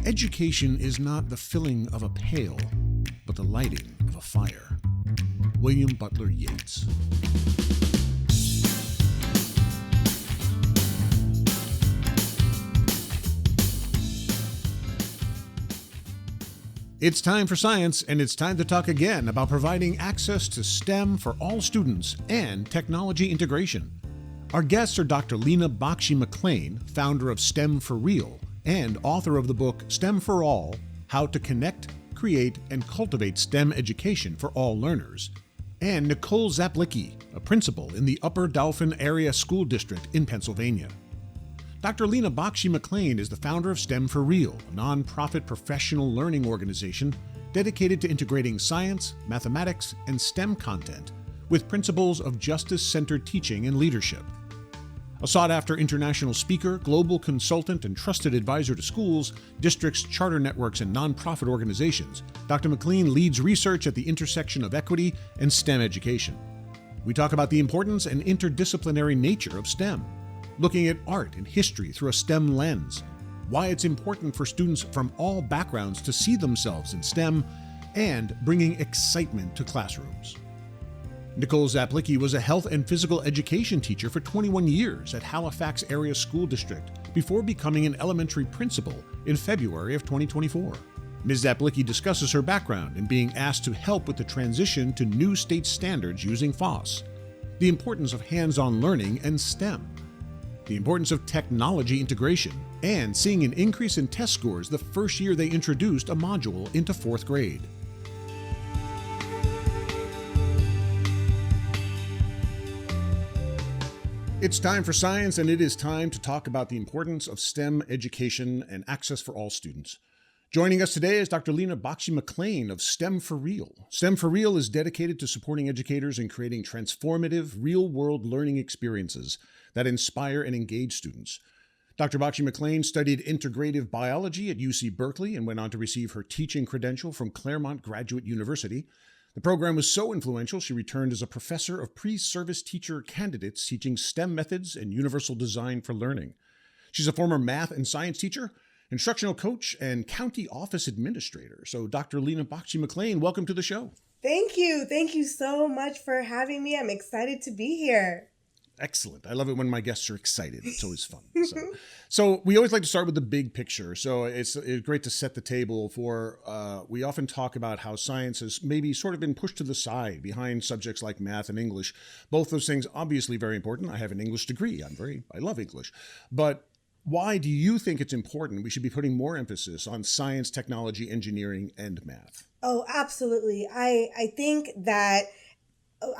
Education is not the filling of a pail, but the lighting of a fire. William Butler Yeats. It's time for science, and it's time to talk again about providing access to STEM for all students and technology integration. Our guests are Dr. Leena Bakshi McLean, founder of STEM for Real, and author of the book STEM for All: How to Connect, Create, and Cultivate STEM Education for All Learners, and Nicole Czaplicki, a principal in the Upper Dauphin Area School District in Pennsylvania. Dr. Leena Bakshi McLean is the founder of STEM for Real, a nonprofit professional learning organization dedicated to integrating science, mathematics, and STEM content with principles of justice-centered teaching and leadership. A sought-after international speaker, global consultant, and trusted advisor to schools, districts, charter networks, and nonprofit organizations, Dr. McLean leads research at the intersection of equity and STEM education. We talk about the importance and interdisciplinary nature of STEM, looking at art and history through a STEM lens, why it's important for students from all backgrounds to see themselves in STEM, and bringing excitement to classrooms. Nicole Czaplicki was a health and physical education teacher for 21 years at Halifax Area School District before becoming an elementary principal in February of 2024. Ms. Czaplicki discusses her background in being asked to help with the transition to new state standards using FOSS, the importance of hands-on learning and STEM, the importance of technology integration, and seeing an increase in test scores the first year they introduced a module into 4th grade. It's time for science, and it is time to talk about the importance of STEM education and access for all students. Joining us today is Dr. Leena Bakshi McLean of STEM for Real. STEM for Real is dedicated to supporting educators in creating transformative, real-world learning experiences that inspire and engage students. Dr. Bakshi McLean studied integrative biology at UC Berkeley and went on to receive her teaching credential from Claremont Graduate University. The program was so influential, she returned as a professor of pre-service teacher candidates teaching STEM methods and universal design for learning. She's a former math and science teacher, instructional coach, and county office administrator. So Dr. Leena Bakshi McLean, welcome to the show. Thank you. Thank you so much for having me. I'm excited to be here. Excellent. I love it when my guests are excited. It's always fun. So we always like to start with the big picture. So it's great to set the table for, we often talk about how science has maybe sort of been pushed to the side behind subjects like math and English. Both those things obviously very important. I have an English degree. I love English. But why do you think it's important we should be putting more emphasis on science, technology, engineering, and math? Oh, absolutely. I think that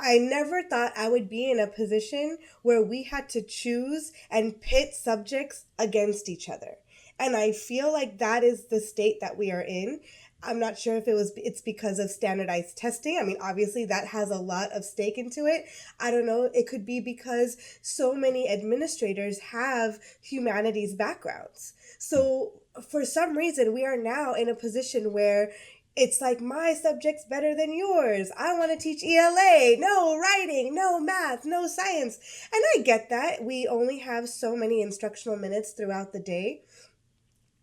I never thought I would be in a position where we had to choose and pit subjects against each other. And I feel like that is the state that we are in. I'm not sure if it's because of standardized testing. I mean, obviously that has a lot of stake into it. I don't know. It could be because so many administrators have humanities backgrounds. So for some reason, we are now in a position where it's like, my subject's better than yours. I want to teach ELA. No writing, no math, no science. And I get that. We only have so many instructional minutes throughout the day.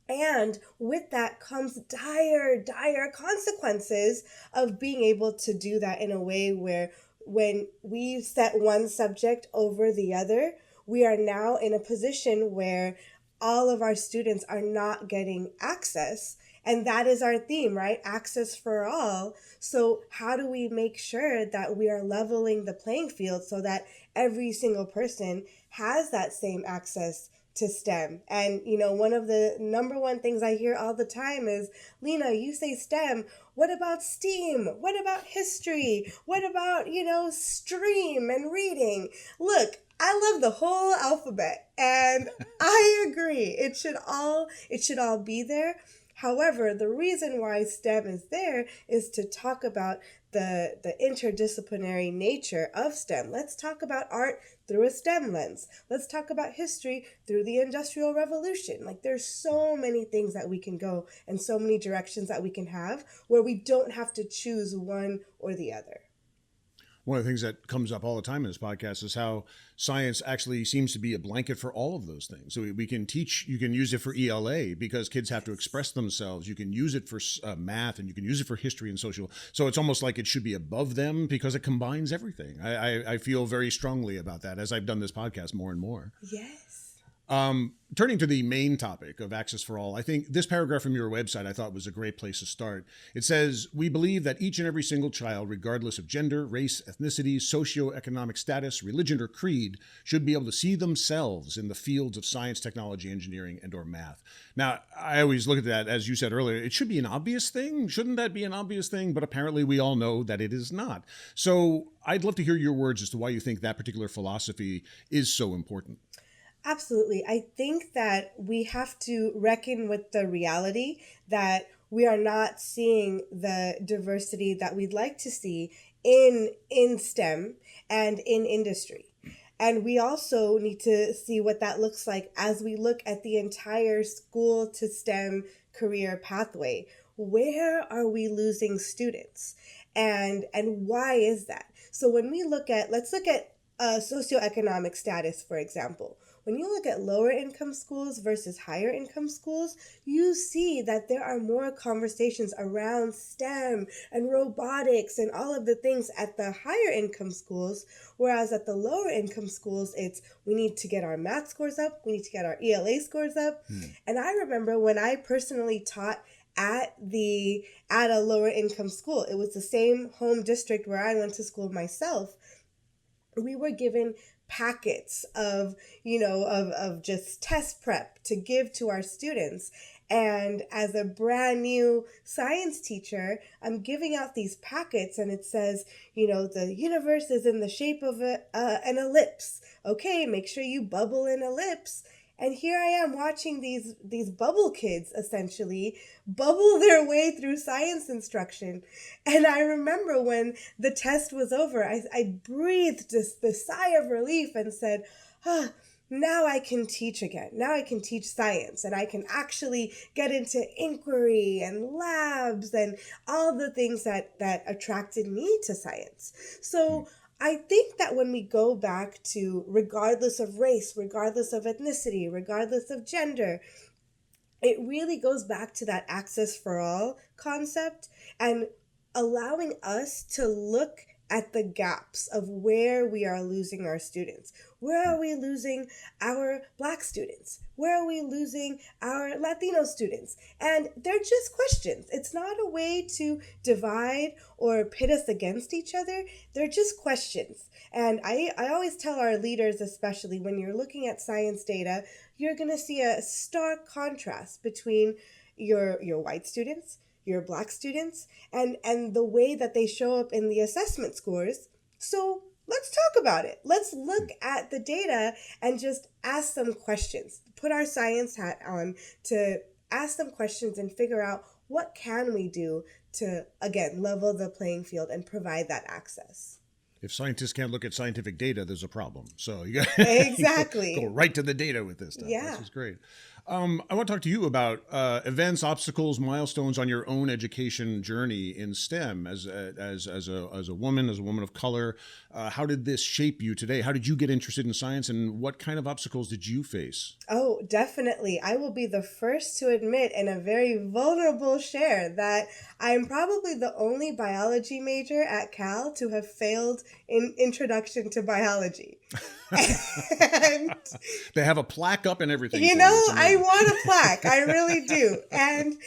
And with that comes dire consequences of being able to do that in a way where when we set one subject over the other, we are now in a position where all of our students are not getting access. And that is our theme, right? Access for all. So how do we make sure that we are leveling the playing field so that every single person has that same access to STEM? And, one of the number one things I hear all the time is, Leena, you say STEM. What about STEAM? What about history? What about, STREAM and reading? Look, I love the whole alphabet, and I agree. It should all be there. However, the reason why STEM is there is to talk about the interdisciplinary nature of STEM. Let's talk about art through a STEM lens. Let's talk about history through the Industrial Revolution. Like, there's so many things that we can go and so many directions that we can have where we don't have to choose one or the other. One of the things that comes up all the time in this podcast is how science actually seems to be a blanket for all of those things. So we can teach, you can use it for ELA because kids have to express themselves. You can use it for math, and you can use it for history and social. So it's almost like it should be above them because it combines everything. I feel very strongly about that as I've done this podcast more and more. Yes. Turning to the main topic of Access for All, I think this paragraph from your website I thought was a great place to start. It says, "We believe that each and every single child, regardless of gender, race, ethnicity, socioeconomic status, religion, or creed, should be able to see themselves in the fields of science, technology, engineering, and or math." Now, I always look at that, as you said earlier, it should be an obvious thing. Shouldn't that be an obvious thing? But apparently we all know that it is not. So I'd love to hear your words as to why you think that particular philosophy is so important. Absolutely. I think that we have to reckon with the reality that we are not seeing the diversity that we'd like to see in STEM and in industry. And we also need to see what that looks like as we look at the entire school to STEM career pathway. Where are we losing students? And why is that? So when we let's look at socioeconomic status, for example. When you look at lower income schools versus higher income schools, you see that there are more conversations around STEM and robotics and all of the things at the higher income schools, whereas at the lower income schools, it's we need to get our math scores up, we need to get our ELA scores up. And I remember when I personally taught at a lower income school, it was the same home district where I went to school myself. We were given packets of just test prep to give to our students. And as a brand new science teacher, I'm giving out these packets and it says, the universe is in the shape of an ellipse. Okay, make sure you bubble an ellipse. And here I am watching these bubble kids essentially bubble their way through science instruction. And I remember when the test was over, I breathed just the sigh of relief and said, now I can teach again. Now I can teach science and I can actually get into inquiry and labs and all the things that attracted me to science. So I think that when we go back to regardless of race, regardless of ethnicity, regardless of gender, it really goes back to that access for all concept and allowing us to look at the gaps of where we are losing our students. Where are we losing our Black students? Where are we losing our Latino students? And they're just questions. It's not a way to divide or pit us against each other. They're just questions. And I always tell our leaders, especially when you're looking at science data, you're going to see a stark contrast between your white students, your Black students, and the way that they show up in the assessment scores. So let's talk about it. Let's look at the data and just ask some questions. Put our science hat on to ask some questions and figure out what can we do to, again, level the playing field and provide that access. If scientists can't look at scientific data, there's a problem. So you got exactly go right to the data with this stuff. Yeah. This is great. I want to talk to you about events, obstacles, milestones on your own education journey in STEM as a woman of color. How did this shape you today? How did you get interested in science, and what kind of obstacles did you face? Oh, definitely. I will be the first to admit in a very vulnerable share that I'm probably the only biology major at Cal to have failed in introduction to biology. And they have a plaque up and everything. I want a plaque. I really do. And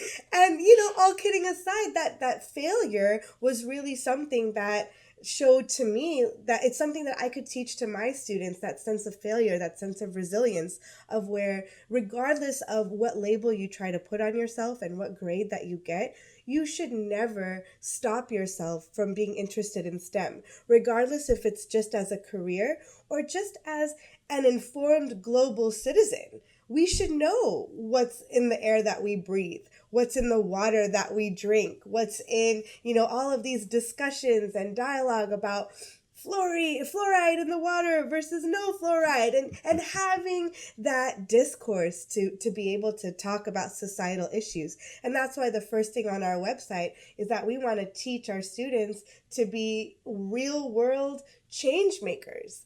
all kidding aside, that failure was really something that showed to me that it's something that I could teach to my students, that sense of failure, that sense of resilience, of where regardless of what label you try to put on yourself and what grade that you get, you should never stop yourself from being interested in STEM, regardless if it's just as a career or just as an informed global citizen. We should know what's in the air that we breathe, what's in the water that we drink, what's in, all of these discussions and dialogue about fluoride in the water versus no fluoride, and having that discourse to be able to talk about societal issues. And that's why the first thing on our website is that we want to teach our students to be real world change makers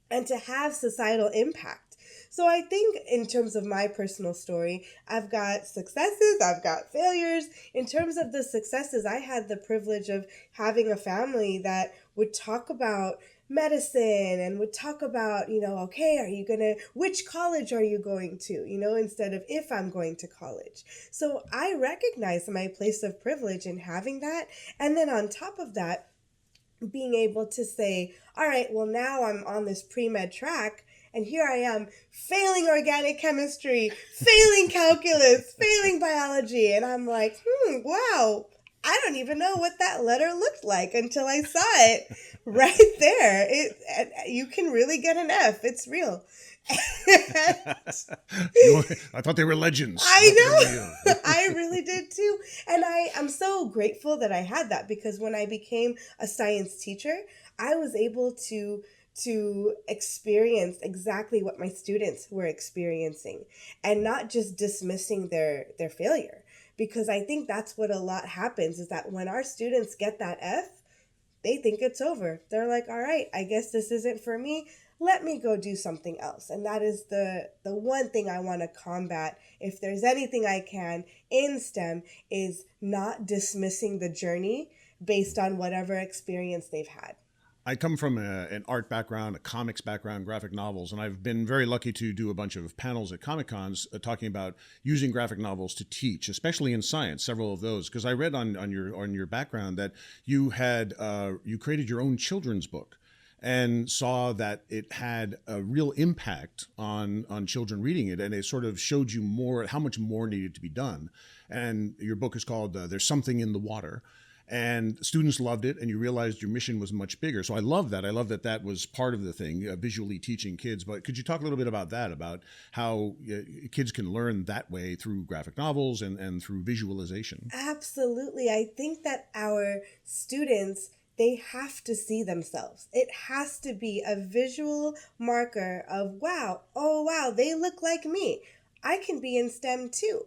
and to have societal impact. So I think in terms of my personal story, I've got successes, I've got failures. In terms of the successes, I had the privilege of having a family that would talk about medicine and would talk about, okay, which college are you going to, instead of if I'm going to college. So I recognize my place of privilege in having that. And then on top of that, being able to say, all right, well, now I'm on this pre-med track, and here I am failing organic chemistry, failing calculus, failing biology. And I'm like, wow, I don't even know what that letter looked like until I saw it right there. You can really get an F. It's real. I thought they were legends. I know. I really did too. And I'm so grateful that I had that, because when I became a science teacher, I was able to experience exactly what my students were experiencing and not just dismissing their failure. Because I think that's what a lot happens, is that when our students get that F, they think it's over. They're like, all right, I guess this isn't for me. Let me go do something else. And that is the one thing I want to combat, if there's anything I can in STEM, is not dismissing the journey based on whatever experience they've had. I come from an art background, a comics background, graphic novels, and I've been very lucky to do a bunch of panels at Comic Cons talking about using graphic novels to teach, especially in science. Several of those, because I read on your background that you had you created your own children's book, and saw that it had a real impact on children reading it, and it sort of showed you more how much more needed to be done. And your book is called "There's Something in the Water." And students loved it, and you realized your mission was much bigger. So I love that. I love that that was part of the thing, visually teaching kids. But could you talk a little bit about that, about how kids can learn that way through graphic novels and through visualization? Absolutely. I think that our students, they have to see themselves. It has to be a visual marker of, wow, oh, wow, they look like me. I can be in STEM too.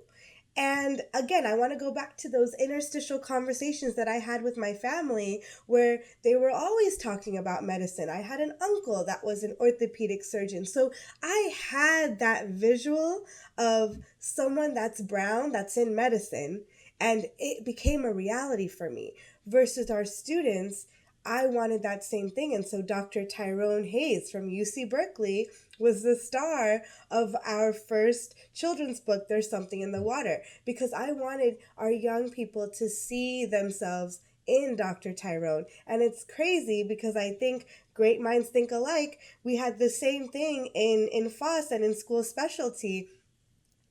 And again, I want to go back to those interstitial conversations that I had with my family, where they were always talking about medicine. I had an uncle that was an orthopedic surgeon. So I had that visual of someone that's brown, that's in medicine, and it became a reality for me. Versus our students, I wanted that same thing. And so Dr. Tyrone Hayes from UC Berkeley was the star of our first children's book, There's Something in the Water, because I wanted our young people to see themselves in Dr. Tyrone. And it's crazy because I think great minds think alike. We had the same thing in FOSS and in school specialty,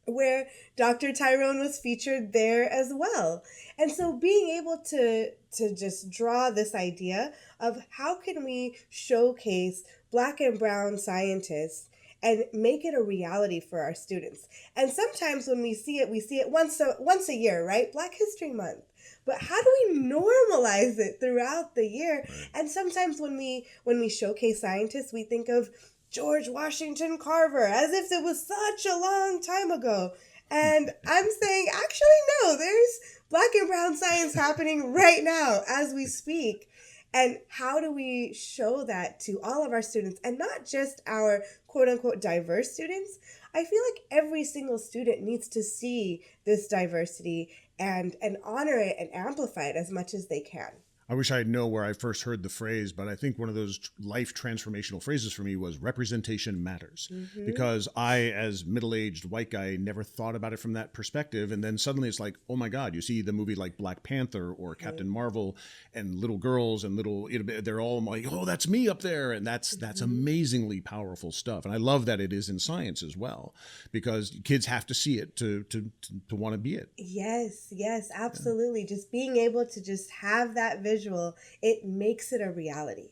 where Dr. Tyrone was featured there as well. And so being able to just draw this idea of how can we showcase Black and brown scientists and make it a reality for our students. And sometimes when we see it once a year, right? Black History Month. But how do we normalize it throughout the year? And sometimes when we showcase scientists, we think of George Washington Carver as if it was such a long time ago. And I'm saying, actually, no, there's Black and brown science happening right now as we speak. And how do we show that to all of our students, and not just our quote unquote diverse students? I feel like every single student needs to see this diversity and honor it and amplify it as much as they can. I wish I know where I first heard the phrase, but I think one of those life transformational phrases for me was representation matters. Mm-hmm. Because I, as middle-aged white guy, never thought about it from that perspective. And then suddenly it's like, oh my God, you see the movie like Black Panther or Captain Marvel, and little girls and they're all like, oh, that's me up there. And that's amazingly powerful stuff. And I love that it is in science as well, because kids have to see it to want to be it. Yes, absolutely. Yeah. Just being able to just have that visual, it makes it a reality.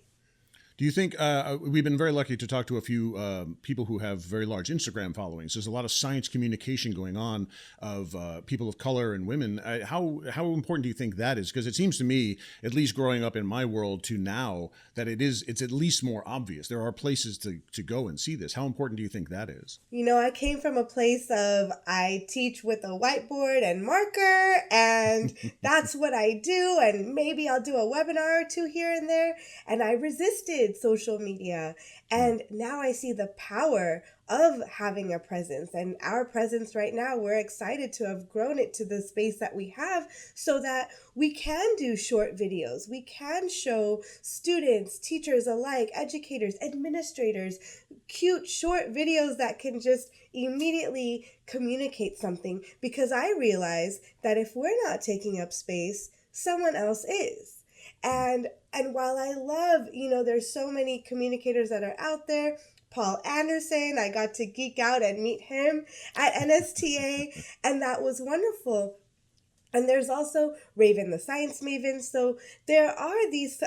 Do you think we've been very lucky to talk to a few people who have very large Instagram followings? There's a lot of science communication going on of people of color and women. How important do you think that is? Because it seems to me, at least growing up in my world to now, that it's at least more obvious. There are places to go and see this. How important do you think that is? You know, I came from a place of I teach with a whiteboard and marker, and that's what I do. And maybe I'll do a webinar or two here and there. And I resisted social media. And now I see the power of having a presence. And our presence right now, we're excited to have grown it to the space that we have so that we can do short videos. We can show students, teachers alike, educators, administrators, cute short videos that can just immediately communicate something. Because I realize that if we're not taking up space, someone else is. And while I love, there's so many communicators that are out there. Paul Anderson, I got to geek out and meet him at NSTA, and that was wonderful. And there's also Raven the Science Maven. So there are these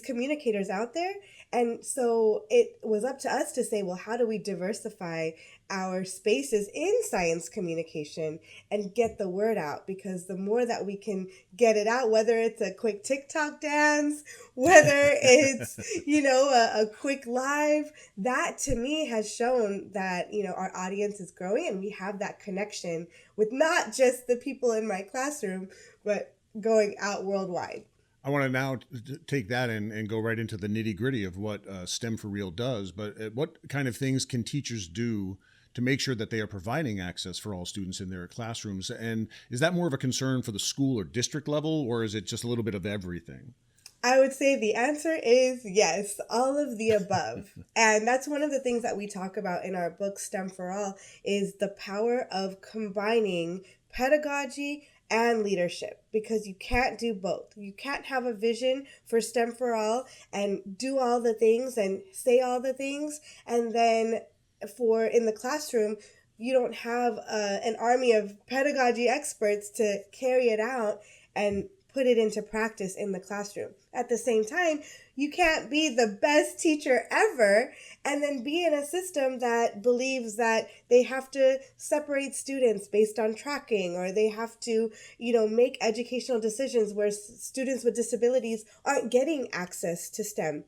communicators out there. And so it was up to us to say, well, how do we diversify our spaces in science communication and get the word out? Because the more that we can get it out, whether it's a quick TikTok dance, whether it's, a quick live, that to me has shown that, our audience is growing and we have that connection with not just the people in my classroom, but going out worldwide. I want to now take that and go right into the nitty gritty of what STEM for Real does. But what kind of things can teachers do to make sure that they are providing access for all students in their classrooms? And is that more of a concern for the school or district level, or is it just a little bit of everything? I would say the answer is yes, all of the above. And that's one of the things that we talk about in our book, STEM for All, is the power of combining pedagogy and leadership, because you can't do both. You can't have a vision for STEM for All and do all the things and say all the things, and then in the classroom, you don't have an army of pedagogy experts to carry it out and put it into practice in the classroom. At the same time, you can't be the best teacher ever and then be in a system that believes that they have to separate students based on tracking, or they have to, make educational decisions where students with disabilities aren't getting access to STEM.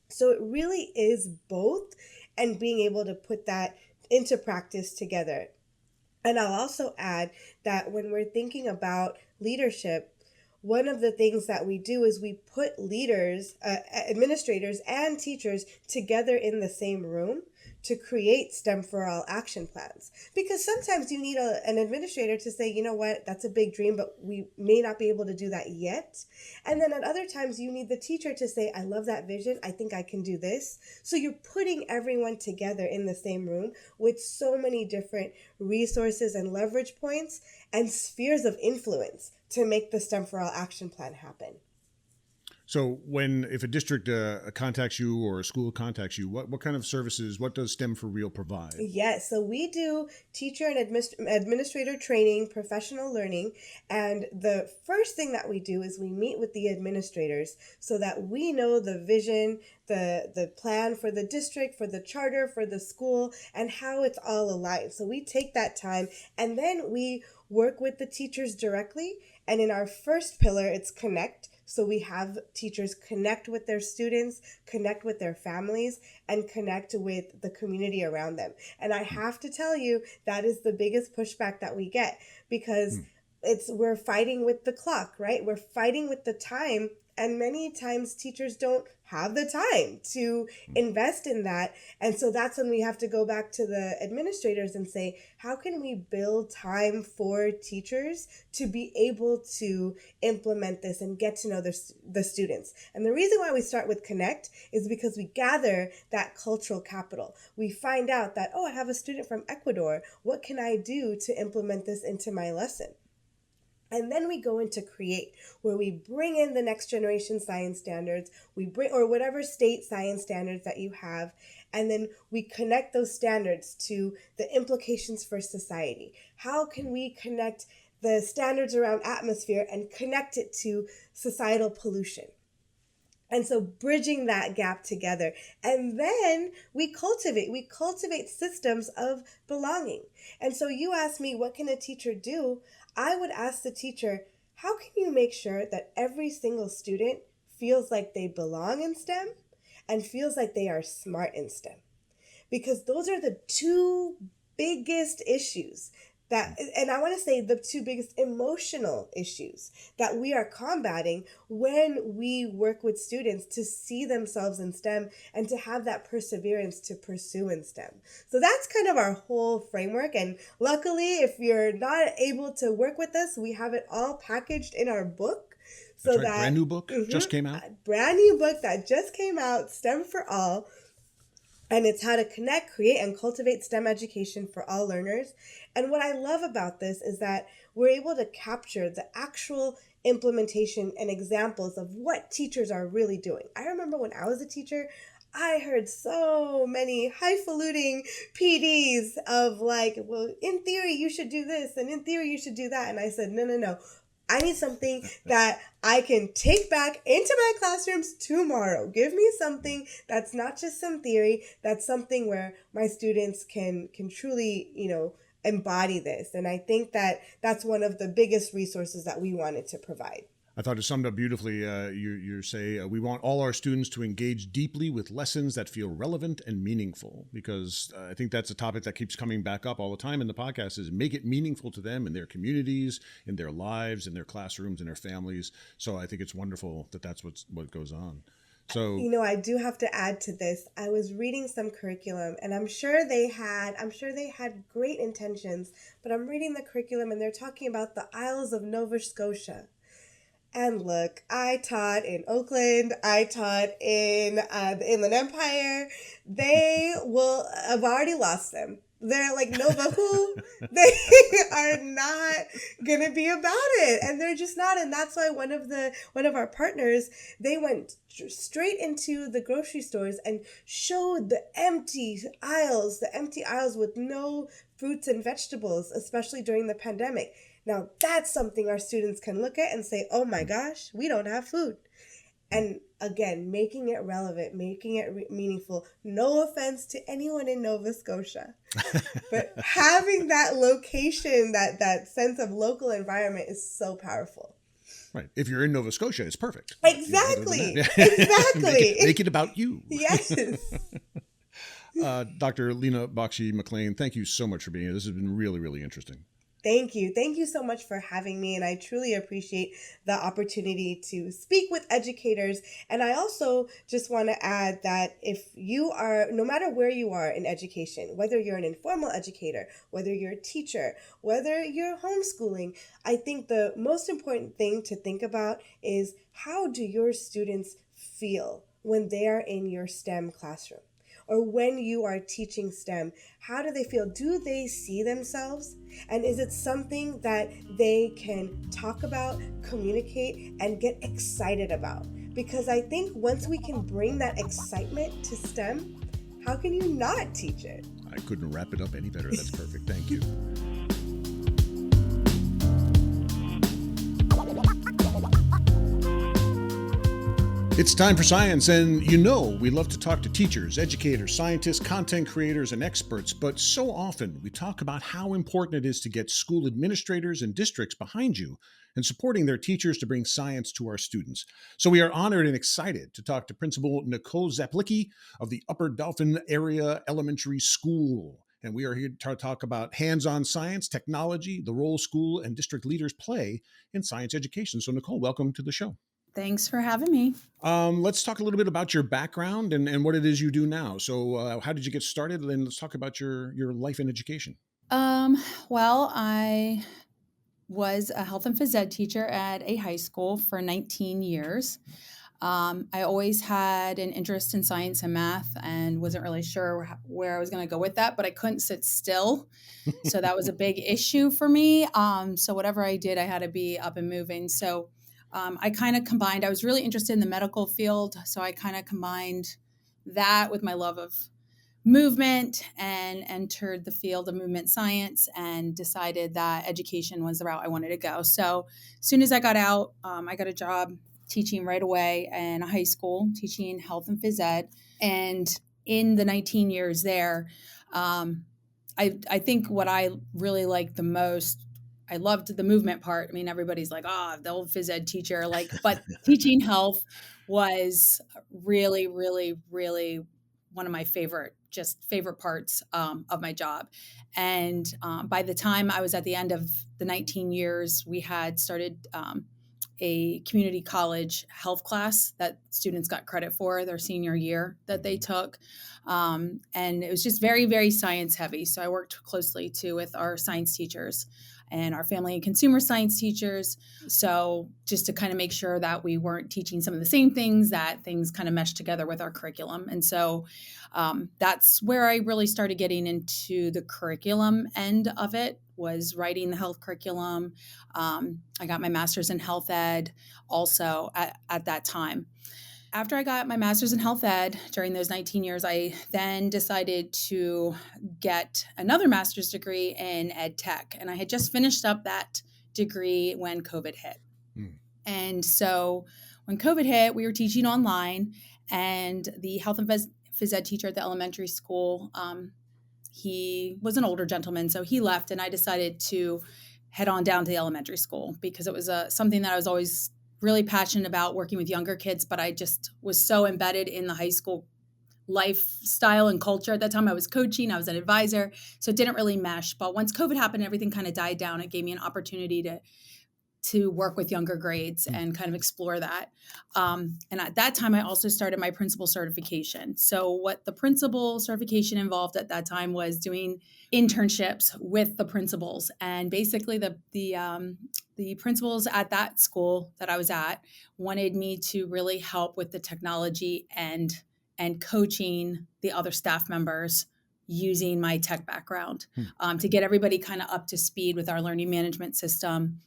So it really is both, and being able to put that into practice together. And I'll also add that when we're thinking about leadership, one of the things that we do is we put leaders, administrators, and teachers together in the same room to create STEM for All action plans. Because sometimes you need an administrator to say, you know what, that's a big dream, but we may not be able to do that yet. And then at other times you need the teacher to say, I love that vision, I think I can do this. So you're putting everyone together in the same room with so many different resources and leverage points and spheres of influence to make the STEM for All action plan happen. So if a district contacts you or a school contacts you, what kind of services, what does STEM for Real provide? Yes, so we do teacher and administrator training, professional learning, and the first thing that we do is we meet with the administrators so that we know the vision, the plan for the district, for the charter, for the school, and how it's all aligned. So we take that time and then we work with the teachers directly. And in our first pillar, it's connect. So we have teachers connect with their students, connect with their families, and connect with the community around them. And I have to tell you, that is the biggest pushback that we get, because we're fighting with the clock, right? We're fighting with the time. And many times teachers don't have the time to invest in that. And so that's when we have to go back to the administrators and say, how can we build time for teachers to be able to implement this and get to know the students? And the reason why we start with Connect is because we gather that cultural capital. We find out that, I have a student from Ecuador. What can I do to implement this into my lesson? And then we go into Create, where we bring in the next generation science standards, or whatever state science standards that you have, and then we connect those standards to the implications for society. How can we connect the standards around atmosphere and connect it to societal pollution? And so bridging that gap together. And then we cultivate systems of belonging. And so you asked me, what can a teacher do? I would ask the teacher, how can you make sure that every single student feels like they belong in STEM and feels like they are smart in STEM? Because those are the two biggest issues that, and I want to say the two biggest emotional issues that we are combating when we work with students to see themselves in STEM and to have that perseverance to pursue in STEM. So that's kind of our whole framework. And luckily, if you're not able to work with us, we have it all packaged in our book. So That's right. Brand new book just came out. Brand new book that just came out, STEM for All. And it's how to connect, create, and cultivate STEM education for all learners. And what I love about this is that we're able to capture the actual implementation and examples of what teachers are really doing. I remember when I was a teacher, I heard so many highfalutin PDs of like, well, in theory, you should do this, and in theory, you should do that. And I said, no. I need something that I can take back into my classrooms tomorrow. Give me something that's not just some theory, that's something where my students can truly, embody this. And I think that that's one of the biggest resources that we wanted to provide. I thought it summed up beautifully. You say, we want all our students to engage deeply with lessons that feel relevant and meaningful, because I think that's a topic that keeps coming back up all the time in the podcast, is make it meaningful to them in their communities, in their lives, in their classrooms, in their families. So I think it's wonderful that that's what goes on. So, I do have to add to this. I was reading some curriculum, and I'm sure they had great intentions, but I'm reading the curriculum and they're talking about the Isles of Nova Scotia. And look, I taught in Oakland. I taught in the Inland Empire. I've already lost them. They're like, Nova who? They are not going to be about it. And they're just not. And that's why one of our partners, they went straight into the grocery stores and showed the empty aisles with no fruits and vegetables, especially during the pandemic. Now, that's something our students can look at and say, oh my gosh, we don't have food. And again, making it relevant, making it meaningful. No offense to anyone in Nova Scotia, but having that location, that sense of local environment is so powerful. Right. If you're in Nova Scotia, it's perfect. Exactly. Exactly. Make it about you. Yes. Dr. Leena Bakshi McLean, thank you so much for being here. This has been really, really interesting. Thank you. Thank you so much for having me. And I truly appreciate the opportunity to speak with educators. And I also just want to add that if you are, no matter where you are in education, whether you're an informal educator, whether you're a teacher, whether you're homeschooling, I think the most important thing to think about is, how do your students feel when they are in your STEM classroom? Or when you are teaching STEM, how do they feel? Do they see themselves? And is it something that they can talk about, communicate, and get excited about? Because I think once we can bring that excitement to STEM, how can you not teach it? I couldn't wrap it up any better. That's perfect. Thank you. It's time for science, and we love to talk to teachers, educators, scientists, content creators, and experts, but so often we talk about how important it is to get school administrators and districts behind you and supporting their teachers to bring science to our students. So we are honored and excited to talk to Principal Nicole Czaplicki of the Upper Dauphin Area Elementary School. And we are here to talk about hands-on science, technology, the role school and district leaders play in science education. So Nicole, welcome to the show. Thanks for having me. Let's talk a little bit about your background and what it is you do now. So how did you get started? And then let's talk about your life in education. Well, I was a health and phys ed teacher at a high school for 19 years. I always had an interest in science and math and wasn't really sure where I was going to go with that, but I couldn't sit still. So that was a big issue for me. So whatever I did, I had to be up and moving. So I kind of combined, I was really interested in the medical field. So I kind of combined that with my love of movement and entered the field of movement science and decided that education was the route I wanted to go. So as soon as I got out, I got a job teaching right away in a high school, teaching health and phys ed. And in the 19 years there, I think what I really liked the most, I loved the movement part. I mean, everybody's like, the old phys ed teacher, but teaching health was really, really, really one of my favorite parts of my job. And by the time I was at the end of the 19 years, we had started a community college health class that students got credit for their senior year that they took. And it was just very, very science heavy. So I worked closely too with our science teachers and our family and consumer science teachers. So just to kind of make sure that we weren't teaching some of the same things, that things kind of meshed together with our curriculum. And so that's where I really started getting into the curriculum end of it, was writing the health curriculum. I got my master's in health ed also at that time. After I got my master's in health ed during those 19 years, I then decided to get another master's degree in ed tech. And I had just finished up that degree when COVID hit. And so when COVID hit, we were teaching online, and the health and phys ed teacher at the elementary school, he was an older gentleman, so he left, and I decided to head on down to the elementary school because it was something that I was always really passionate about, working with younger kids, but I just was so embedded in the high school lifestyle and culture at that time. I was coaching, I was an advisor, so it didn't really mesh. But once COVID happened, everything kind of died down. It gave me an opportunity to work with younger grades and kind of explore that. And at that time, I also started my principal certification. So what the principal certification involved at that time was doing internships with the principals. And basically the principals at that school that I was at wanted me to really help with the technology and coaching the other staff members using my tech background to get everybody kind of up to speed with our learning management system,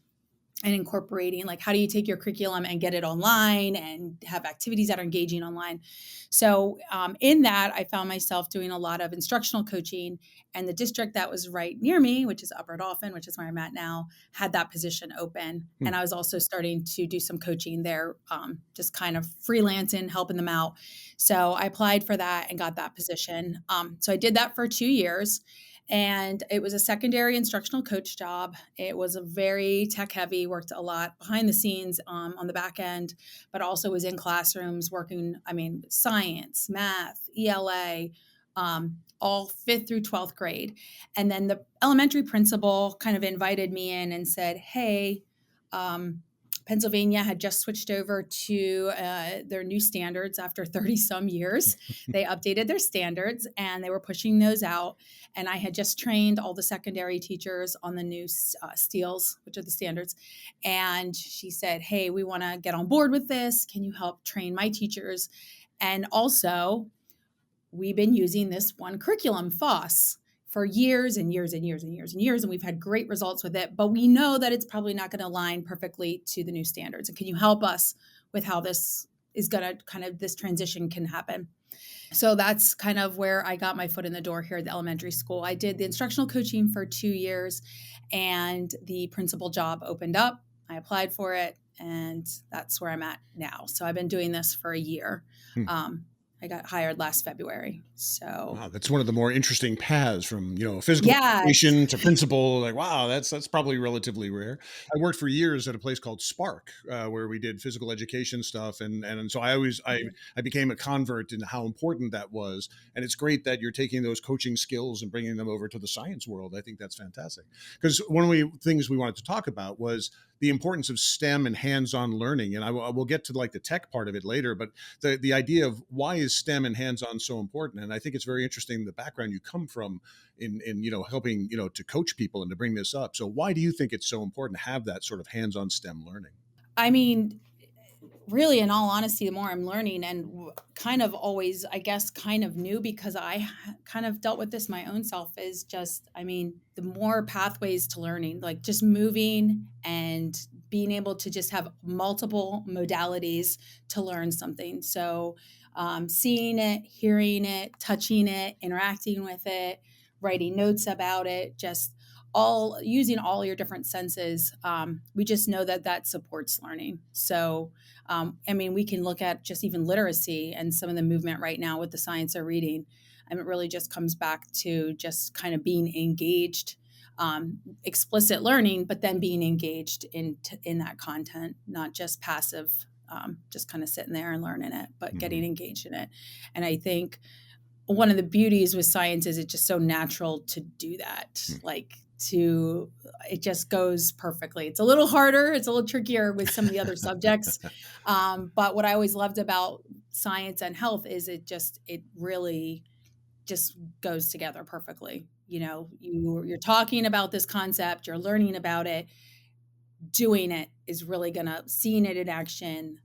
and incorporating, like, how do you take your curriculum and get it online and have activities that are engaging online. So in that, I found myself doing a lot of instructional coaching, and the district that was right near me, which is Upper Dauphin, which is where I'm at now, had that position open. And I was also starting to do some coaching there, just kind of freelancing, helping them out. So I applied for that and got that position. So I did that for 2 years. And it was a secondary instructional coach job. It was a very tech heavy, worked a lot behind the scenes on the back end, but also was in classrooms working, science, math, ELA, all 5th through 12th grade. And then the elementary principal kind of invited me in and said, hey, Pennsylvania had just switched over to their new standards after 30 some years. They updated their standards and they were pushing those out. And I had just trained all the secondary teachers on the new steels, which are the standards. And she said, hey, we want to get on board with this. Can you help train my teachers? And also, we've been using this one curriculum, FOSS, for years and years and years and years and years, and we've had great results with it, but we know that it's probably not going to align perfectly to the new standards. And can you help us with how this is going to this transition can happen? So that's kind of where I got my foot in the door here at the elementary school. I did the instructional coaching for 2 years, and the principal job opened up. I applied for it, and that's where I'm at now. So I've been doing this for a year. I got hired last February. So wow, that's one of the more interesting paths from, physical education to principal. Like, wow, that's probably relatively rare. I worked for years at a place called Spark, where we did physical education stuff. And so I became a convert in how important that was. And it's great that you're taking those coaching skills and bringing them over to the science world. I think that's fantastic. Because one of the things we wanted to talk about was the importance of STEM and hands-on learning. And I will get to like the tech part of it later, but the idea of why is STEM and hands-on so important? And I think it's very interesting the background you come from in helping, to coach people and to bring this up. So why do you think it's so important to have that sort of hands-on STEM learning? Really, in all honesty, the more I'm learning, and kind of always, I guess, kind of new, because I kind of dealt with this my own self, is just, the more pathways to learning, like just moving and being able to just have multiple modalities to learn something. So seeing it, hearing it, touching it, interacting with it, writing notes about it, just all using all your different senses. We just know that that supports learning. So, I mean, we can look at just even literacy and some of the movement right now with the science of reading. And it really just comes back to just kind of being engaged, explicit learning, but then being engaged in that content, not just passive, just kind of sitting there and learning it, but getting engaged in it. And I think one of the beauties with science is it's just so natural to do that. It just goes perfectly. It's a little harder. It's a little trickier with some of the other subjects. But what I always loved about science and health is it really just goes together perfectly. You're talking about this concept, you're learning about it, doing it is really seeing it in action,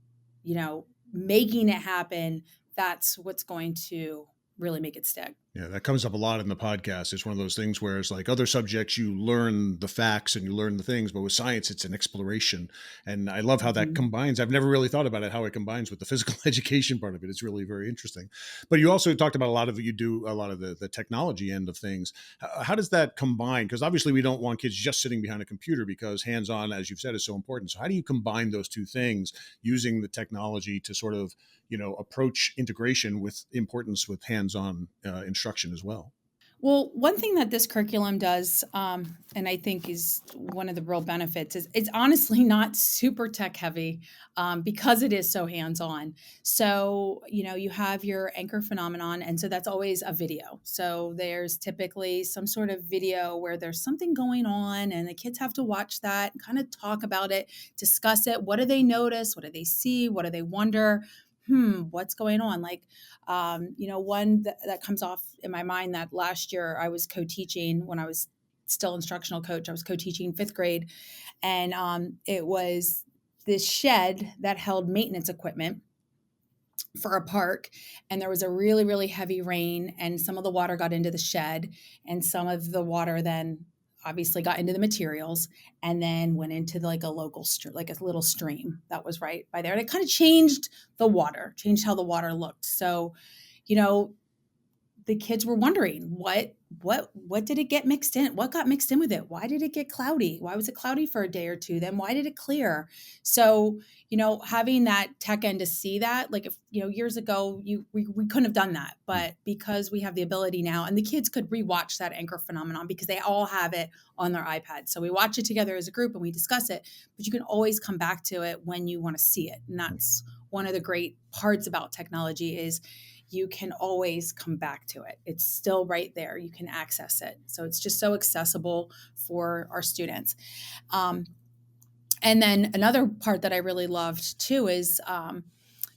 making it happen. That's what's going to really make it stick. Yeah, that comes up a lot in the podcast. It's one of those things where it's like other subjects, you learn the facts and you learn the things, but with science, it's an exploration. And I love how that combines. I've never really thought about it, how it combines with the physical education part of it. It's really very interesting. But you also talked about you do a lot of the technology end of things. How does that combine? Because obviously we don't want kids just sitting behind a computer, because hands-on, as you've said, is so important. So how do you combine those two things using the technology to sort of, approach integration with importance with hands-on instruction as well? Well, one thing that this curriculum does, and I think is one of the real benefits, is it's honestly not super tech heavy, because it is so hands-on. So, you have your anchor phenomenon, and so that's always a video. So there's typically some sort of video where there's something going on, and the kids have to watch that and kind of talk about it, discuss it. What do they notice? What do they see? What do they wonder? What's going on? One that comes off in my mind, that last year I was co-teaching when I was still instructional coach. I was co-teaching 5th grade, and it was this shed that held maintenance equipment for a park, and there was a really, really heavy rain, and some of the water got into the shed, and some of the water then obviously got into the materials and then went into like a local like a little stream that was right by there. And it kind of changed how the water looked. So, the kids were wondering what did it get mixed in? What got mixed in with it? Why did it get cloudy? Why was it cloudy for a day or two? Then why did it clear? So, having that tech end to see that, like if, years ago, we couldn't have done that, but because we have the ability now, and the kids could rewatch that anchor phenomenon because they all have it on their iPad. So we watch it together as a group and we discuss it, but you can always come back to it when you want to see it. And that's one of the great parts about technology is you can always come back to it. It's still right there. You can access it. So it's just so accessible for our students. And then another part that I really loved too is,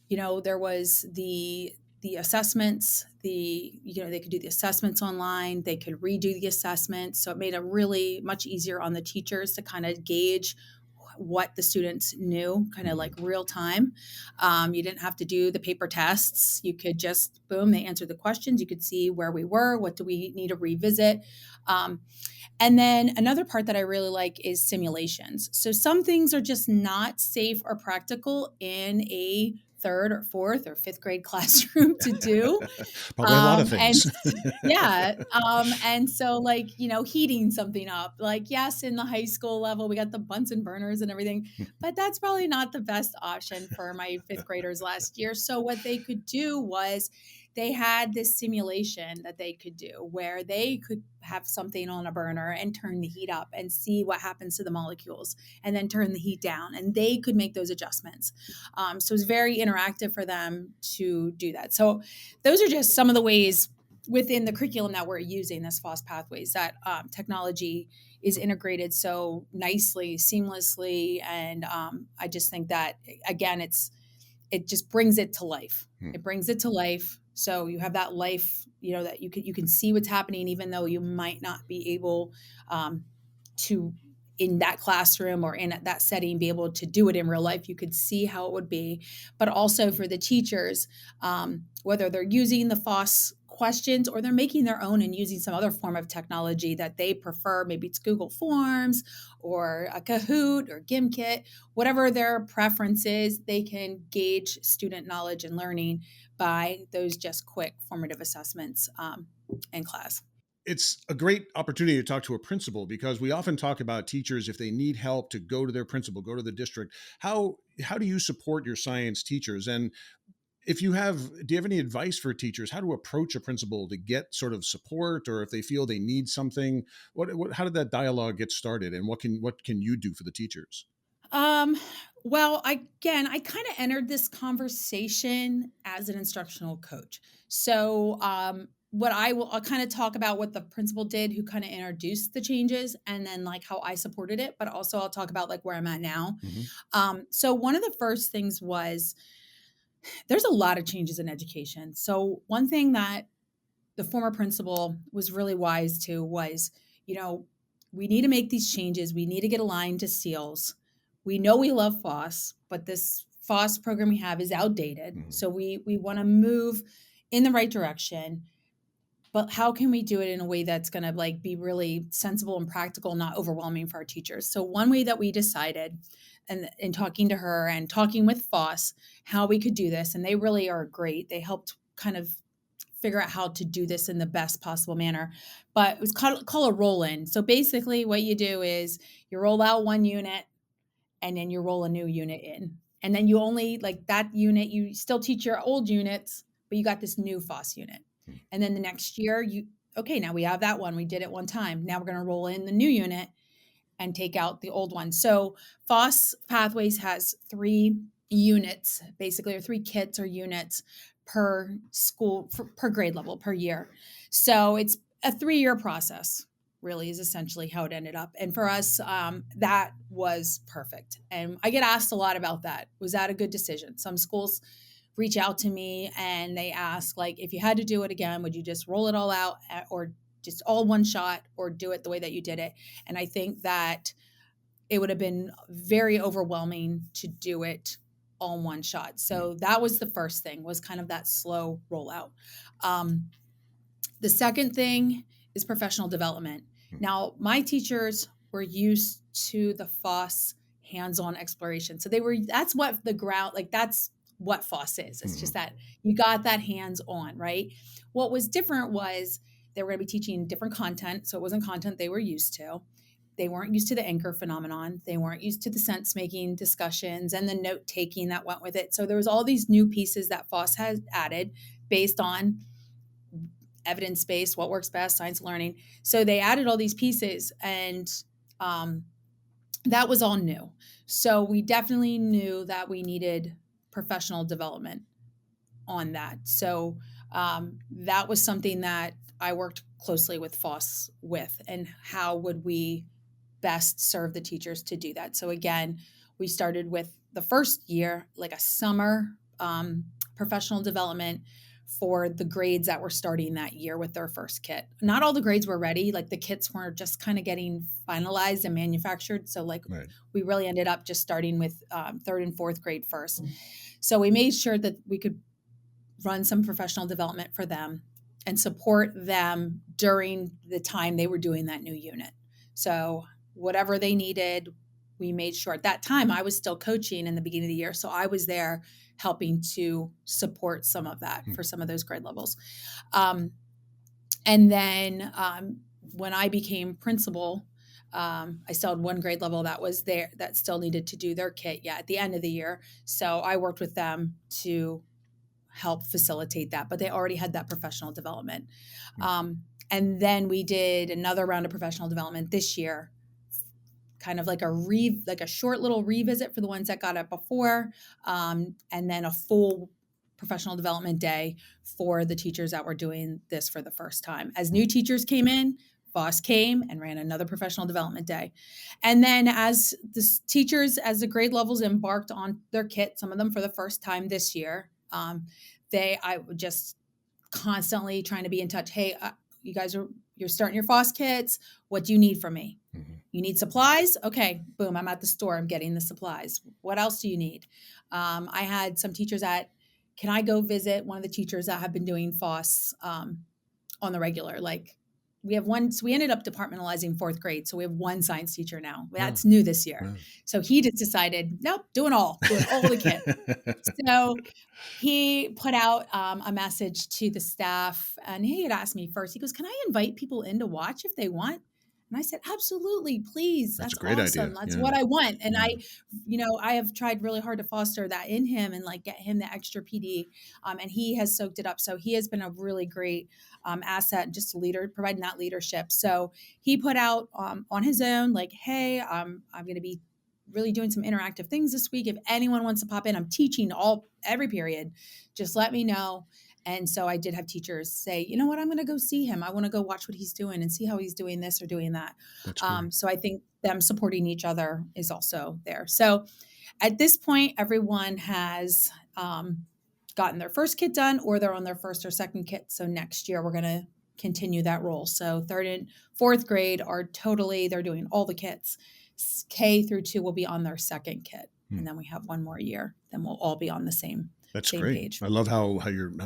there was the assessments, they could do the assessments online, they could redo the assessments. So it made it really much easier on the teachers to kind of gauge what the students knew, kind of like real time. You didn't have to do the paper tests. You could just, boom, they answered the questions. You could see where we were, what do we need to revisit. And then another part that I really like is simulations. So some things are just not safe or practical in a 3rd or 4th or 5th grade classroom to do. Probably a lot of things. And so heating something up, yes, in the high school level, we got the Bunsen burners and everything, but that's probably not the best option for my 5th graders last year. So what they could do was they had this simulation that they could do where they could have something on a burner and turn the heat up and see what happens to the molecules and then turn the heat down, and they could make those adjustments. So it's very interactive for them to do that. So those are just some of the ways within the curriculum that we're using this FOSS Pathways that technology is integrated so nicely, seamlessly. And I just think that, again, it just brings it to life. It brings it to life. So you have that life, that you can see what's happening, even though you might not be able to, in that classroom or in that setting, be able to do it in real life. You could see how it would be. But also for the teachers, whether they're using the FOSS questions or they're making their own and using some other form of technology that they prefer, maybe it's Google Forms or a Kahoot or Gimkit, whatever their preference is, they can gauge student knowledge and learning by those just quick formative assessments in class. it's a great opportunity to talk to a principal, because we often talk about teachers, if they need help, to go to their principal, go to the district. How do you support your science teachers? And if you have, do you have any advice for teachers how to approach a principal to get sort of support, or if they feel they need something? How did that dialogue get started, and what can you do for the teachers? Um, well, I kind of entered this conversation as an instructional coach. So, I'll kind of talk about what the principal did, who kind of introduced the changes, and then like how I supported it, but also I'll talk about like where I'm at now. Hmm. So one of the first things was there's a lot of changes in education. So one thing that the former principal was really wise to was, you know, we need to make these changes. We need to get aligned to SEALs. We know we love FOSS, but this FOSS program we have is outdated. Hmm. So we want to move in the right direction. But how can we do it in a way that's going to like be really sensible and practical, not overwhelming for our teachers? So one way that we decided, and in talking to her and talking with FOSS, how we could do this, and they really are great. They helped kind of figure out how to do this in the best possible manner. But it was called a roll-in. So basically what you do is you roll out one unit and then you roll a new unit in. And then you only like that unit, you still teach your old units, but you got this new FOSS unit. And then the next year okay, now we have that one. We did it one time. Now we're going to roll in the new unit and take out the old one. So FOSS Pathways has 3 units, basically, or 3 kits or units per school, per grade level, per year. So it's a 3-year process, really, is essentially how it ended up. And for us, that was perfect. And I get asked a lot about that. Was that a good decision? Some schools reach out to me and they ask, like, if you had to do it again, would you just roll it all out or just all one shot, or do it the way that you did it? And I think that it would have been very overwhelming to do it all in one shot. So that was the first thing, was kind of that slow rollout. The second thing is professional development. Now, my teachers were used to the FOSS hands-on exploration. So that's what the ground, like that's what FOSS is. It's just that you got that hands-on, right? What was different was they were going to be teaching different content. So it wasn't content they were used to. They weren't used to the anchor phenomenon. They weren't used to the sense-making discussions and the note-taking that went with it. So there was all these new pieces that FOSS has added based on evidence-based, what works best, science learning. So they added all these pieces, and that was all new. So we definitely knew that we needed professional development on that. So that was something that I worked closely with FOSS with, and how would we best serve the teachers to do that. So again, we started with the first year, like a summer professional development for the grades that were starting that year with their first kit. Not all the grades were ready. Like the kits were just kind of getting finalized and manufactured. So like we really ended up just starting with 3rd and 4th grade first. So we made sure that we could run some professional development for them and support them during the time they were doing that new unit. So whatever they needed, we made sure. At that time, I was still coaching in the beginning of the year. So I was there helping to support some of that for some of those grade levels. And then when I became principal, I still had one grade level that was there that still needed to do their kit at the end of the year. So I worked with them to help facilitate that, but they already had that professional development. And then we did another round of professional development this year, kind of like a short little revisit for the ones that got it before, and then a full professional development day for the teachers that were doing this for the first time. As new teachers came in, FOSS came and ran another professional development day. And then as the teachers, as the grade levels embarked on their kit, some of them for the first time this year, I would just constantly trying to be in touch. Hey, you're starting your FOSS kits. What do you need from me? You need supplies? Okay, boom, I'm at the store. I'm getting the supplies. What else do you need? I had some teachers can I go visit one of the teachers that have been doing FOSS on the regular? Like, we have one, so we ended up departmentalizing fourth grade. So we have one science teacher now. Wow. That's new this year. Wow. So he just decided, nope, doing all the kids. So he put out a message to the staff, and he had asked me first, he goes, can I invite people in to watch if they want? And I said, absolutely, please. That's That's a great awesome. idea. That's Yeah. what I want. And Yeah. I have tried really hard to foster that in him and like get him the extra PD. And he has soaked it up. So he has been a really great asset, just a leader, providing that leadership. So he put out on his own, like, hey, I'm going to be really doing some interactive things this week. If anyone wants to pop in, I'm teaching every period, just let me know. And so I did have teachers say, you know what, I'm going to go see him. I want to go watch what he's doing and see how he's doing this or doing that. That's great. So I think them supporting each other is also there. So at this point, everyone has gotten their first kit done, or they're on their first or second kit. So next year, we're going to continue that role. So third and fourth grade they're doing all the kits. K through 2 will be on their second kit. And then we have one more year. Then we'll all be on the same That's same great. page. I love how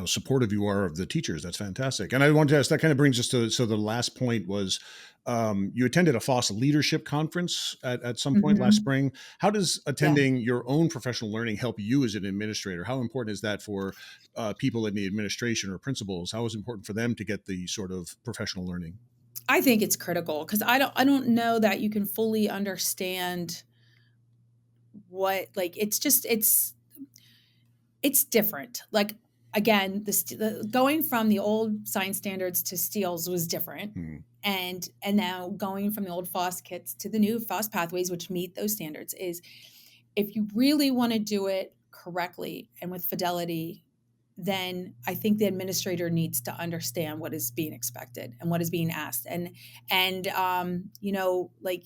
supportive you are of the teachers. That's fantastic. And I wanted to ask, that kind of brings us to, so the last point was, you attended a FOSS leadership conference at some point last spring. How does attending your own professional learning help you as an administrator? How important is that for people in the administration or principals? How is it important for them to get the sort of professional learning? I think it's critical, because I don't know that you can fully understand what, like, it's different. Like, again, going from the old science standards to STEELs was different. And now going from the old FOSS kits to the new FOSS pathways, which meet those standards, is if you really want to do it correctly and with fidelity, then I think the administrator needs to understand what is being expected and what is being asked. And like,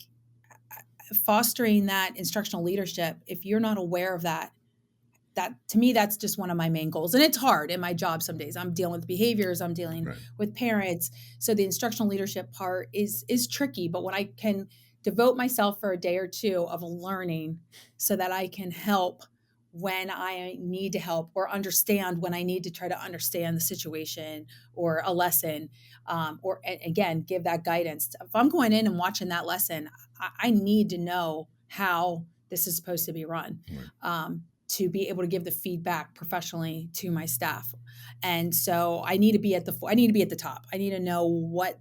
fostering that instructional leadership, if you're not aware of that to me, that's just one of my main goals. And it's hard in my job some days. I'm dealing with behaviors, I'm dealing with parents. So the instructional leadership part is tricky, but when I can devote myself for a day or two of learning so that I can help when I need to help, or understand when I need to try to understand the situation or a lesson, or again, give that guidance. If I'm going in and watching that lesson, I need to know how this is supposed to be run. To be able to give the feedback professionally to my staff. And so I need to be at the top. I need to know what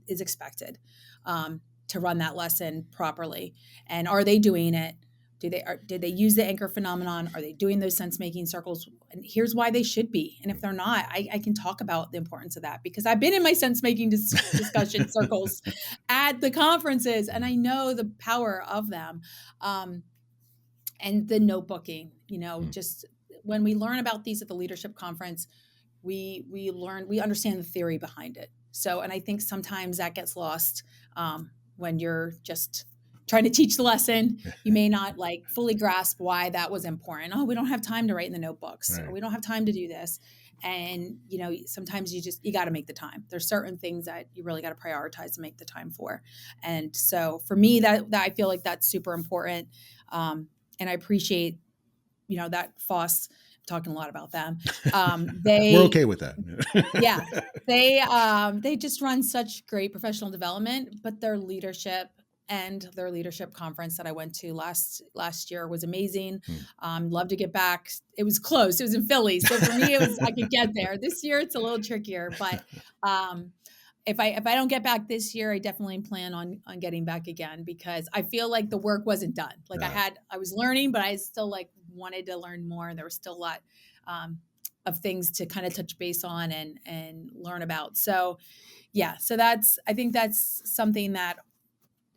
is expected to run that lesson properly. And are they doing it? Did they use the anchor phenomenon? Are they doing those sense-making circles? And here's why they should be. And if they're not, I can talk about the importance of that, because I've been in my sense-making discussion circles at the conferences, and I know the power of them. And the notebooking, just when we learn about these at the leadership conference, we understand the theory behind it. So, and I think sometimes that gets lost when you're just trying to teach the lesson. You may not like fully grasp why that was important. Oh, we don't have time to write in the notebooks. Or we don't have time to do this. And, sometimes you got to make the time. There's certain things that you really got to prioritize and make the time for. And so for me, that I feel like that's super important. And I appreciate, that FOSS, talking a lot about them. We're okay with that. They just run such great professional development, but their leadership conference that I went to last year was amazing. Love to get back. It was close. It was in Philly. So for me, I could get there. This year, it's a little trickier, but if I don't get back this year, I definitely plan on getting back again, because I feel like the work wasn't done. Like I was learning, but I still wanted to learn more. There was still a lot of things to kind of touch base on and learn about. So I think that's something that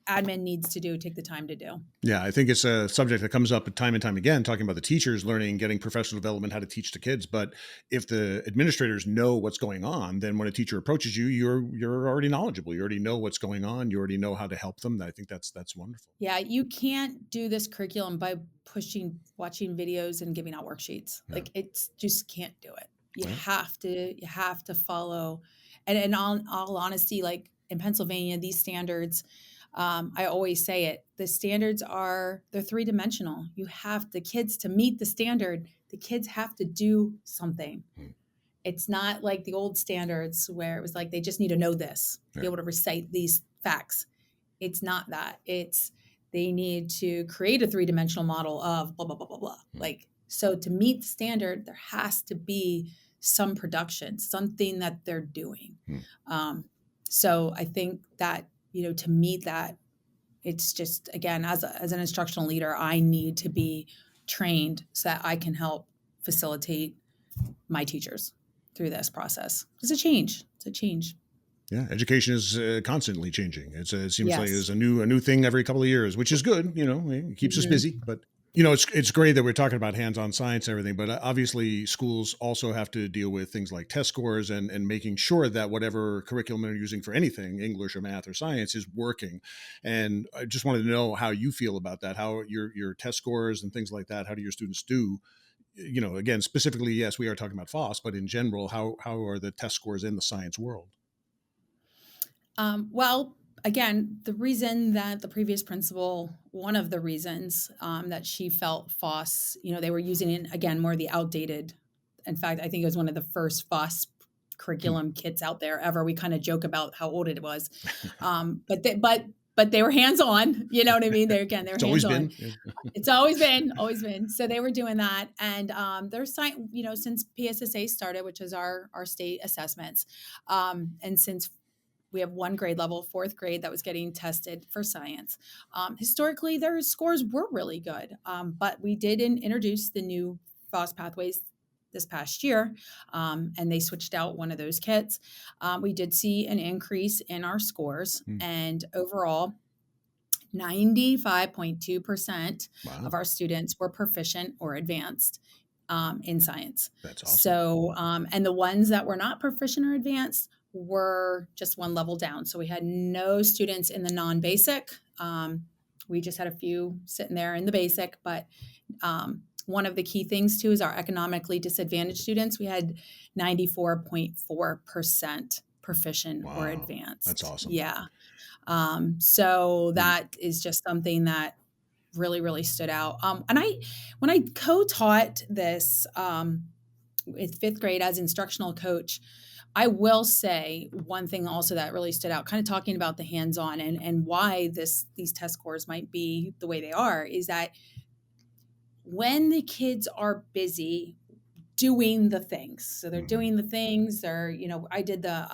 admin needs to take the time to do. Yeah, I think it's a subject that comes up time and time again, talking about the teachers learning, getting professional development, how to teach the kids. But if the administrators know what's going on, then when a teacher approaches you, you're already knowledgeable. You already know what's going on. You already know how to help them. I think that's wonderful. Yeah, you can't do this curriculum by watching videos and giving out worksheets. Yeah. Like, it's just can't do it. You have to follow. And in all honesty, like in Pennsylvania, these standards, I always say it, the standards they're 3-dimensional. You have the kids to meet the standard. The kids have to do something. It's not like the old standards where it was like they just need to know this, be able to recite these facts. It's not that. It's they need to create a three-dimensional model of blah, blah, blah, blah, blah. Like, so to meet the standard, there has to be some production, something that they're doing. So I think that, to meet that, it's just, again, as an instructional leader, I need to be trained so that I can help facilitate my teachers through this process. It's a change. Yeah, education is constantly changing. It seems like Yes. there's a new thing every couple of years, which is good. It keeps us busy. But it's great that we're talking about hands-on science and everything. But obviously, schools also have to deal with things like test scores and making sure that whatever curriculum they're using for anything, English or math or science, is working. And I just wanted to know how you feel about that. How your test scores and things like that. How do your students do? Again, specifically, yes, we are talking about FOSS, but in general, how are the test scores in the science world? Well, again, the reason that the previous principal, one of the reasons that she felt FOSS, they were using it, again, more the outdated. In fact, I think it was one of the first FOSS curriculum kits out there ever. We kind of joke about how old it was. But they were hands-on, you know what I mean? They were hands-on. Always been. It's always been. So they were doing that. And there's, since PSSA started, which is our state assessments, and since we have one grade level, fourth grade, that was getting tested for science. Historically, their scores were really good, but we did introduce the new FOSS pathways this past year, and they switched out one of those kits. We did see an increase in our scores, and overall, 95.2% of our students were proficient or advanced in science. That's awesome. So, and the ones that were not proficient or advanced were just one level down. So we had no students in the non-basic. We just had a few sitting there in the basic, but one of the key things too is our economically disadvantaged students. We had 94.4% proficient or advanced. That's awesome. Yeah. So that is just something that really, really stood out. And when I co-taught this with fifth grade as instructional coach, I will say one thing also that really stood out, kind of talking about the hands-on and why these test scores might be the way they are, is that when the kids are busy doing the things, so they're doing the things, I did the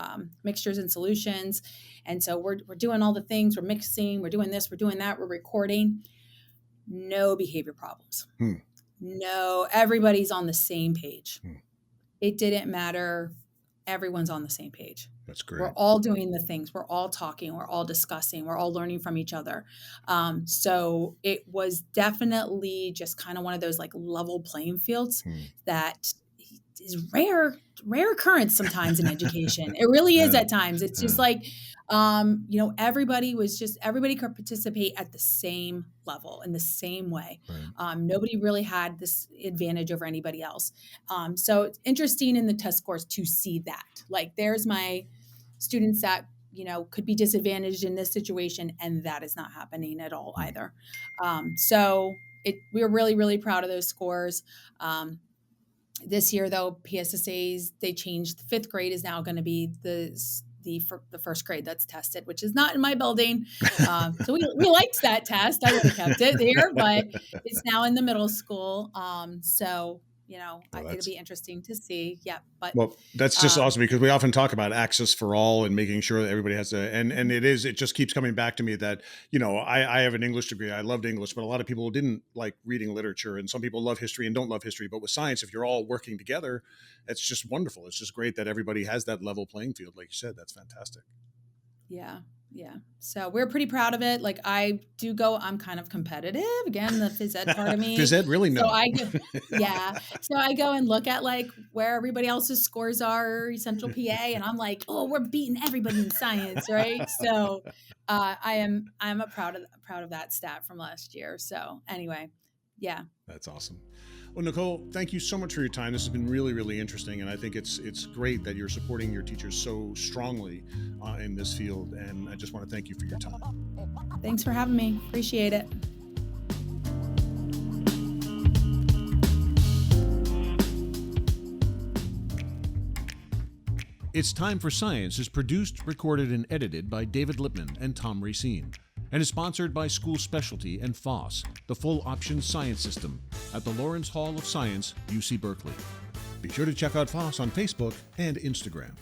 mixtures and solutions. And so we're doing all the things, we're mixing, we're doing this, we're doing that, we're recording. No behavior problems. No, everybody's on the same page. It didn't matter. Everyone's on the same page. That's great. We're all doing the things. We're all talking. We're all discussing. We're all learning from each other. So it was definitely just kind of one of those like level playing fields that is rare occurrence sometimes in education. It really is at times. It's just like, everybody could participate at the same level in the same way. Right. Nobody really had this advantage over anybody else. So it's interesting in the test scores to see that. Like, there's my students that, could be disadvantaged in this situation, and that is not happening at all either. So we're really, really proud of those scores. This year, though, PSSAs, they changed. The fifth grade is now going to be the first grade that's tested, which is not in my building. So we liked that test. I would have kept it there, but it's now in the middle school. So, it'll be interesting to see. Yeah. But that's just awesome, because we often talk about access for all and making sure that everybody has and it just keeps coming back to me that, I have an English degree. I loved English, but a lot of people didn't like reading literature, and some people love history and don't love history. But with science, if you're all working together, it's just wonderful. It's just great that everybody has that level playing field. Like you said, that's fantastic. Yeah. Yeah. So we're pretty proud of it. Like, I'm kind of competitive. Again, the phys ed part of me. Phys ed, really? No. So I go and look at like where everybody else's scores are, Central PA, and I'm like, oh, we're beating everybody in science, right? So I'm proud of that stat from last year. So anyway, yeah. That's awesome. Well, Nicole, thank you so much for your time. This has been really, really interesting. And I think it's great that you're supporting your teachers so strongly in this field. And I just want to thank you for your time. Thanks for having me. Appreciate it. It's Time for Science is produced, recorded, and edited by David Lipman and Tom Racine, and is sponsored by School Specialty and FOSS, the Full Option Science System, at the Lawrence Hall of Science, UC Berkeley. Be sure to check out FOSS on Facebook and Instagram.